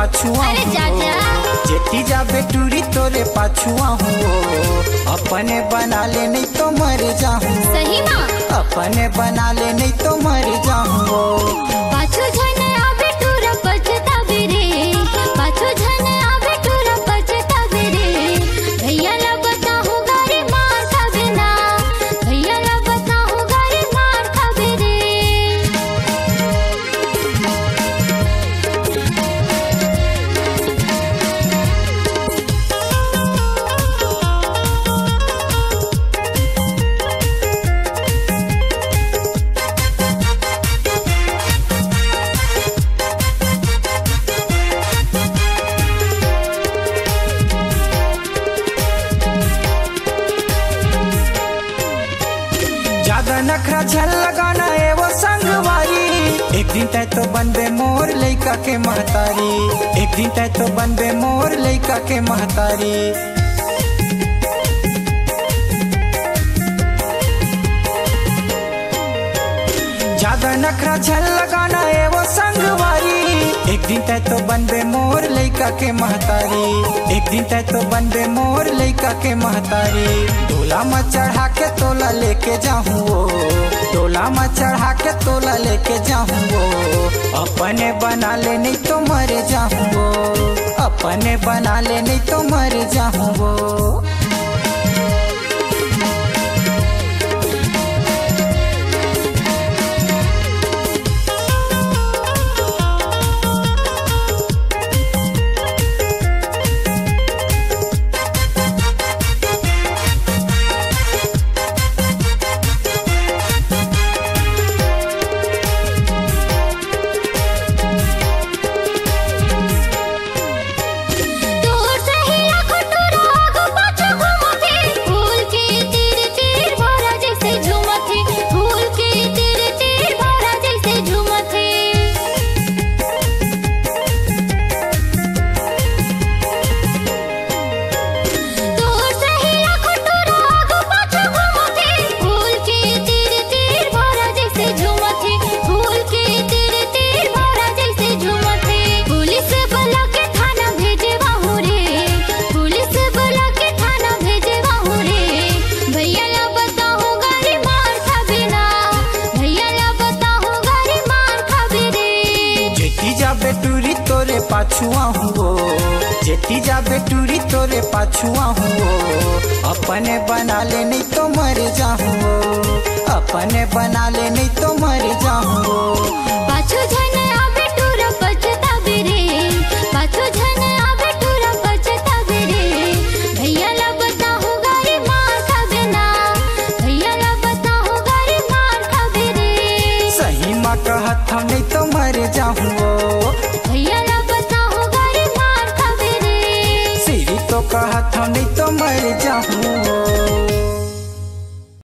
पाछुआ अरे चाचा जेठी जा बेटूरी तोरे पाछुआ हूँ अपने बना ले नहीं तो मर जाऊँ सही माँ अपने बना ले नहीं तो मर जाऊँ पाछू झने आवे टूरा पछतावे रे पाछू झने आवे टूरा पछतावे रे भैया ला बताहूँ गारी मार खावे ना भैया ला बताहूँ गारी मार खावे रे ज्यादा नखरा झल लगाना है वो संगवारी एक दिन तय तो बनबे मोर लइका के महतारी एक दिन तय तो बनबे मोर लइका के महतारी ज्यादा नखरा झल लगाना है वो संगवारी एक दिन तय तो बनबे मोर लइका के महतारी एक दिन तय तो बनबे मोर लइका के महतारी डोला में चढ़ा के तोला लेके जाऊँ वो डोला में चढ़ा के तोला लेके जाऊँ वो अपने बना ले नहीं तो मर जाऊँ वो अपने बना ले नहीं तो मर जाऊँ वो बेटूरी तोरे पाछुआ हूँ जेठी जा बेटूरी तोरे पाछुआ हूँ अपने बना ले नहीं तो मर जाऊँ अपने बना ले नहीं तो मर जाऊँ पाछू झने आवे टूरा पछतावे रे पाछू झने आवे टूरा पछतावे रे भैया ला बताहूँ गारी मार खावे ना भैया ला बताहूँ गारी मार खावे रे सही माँ कहत हम नहीं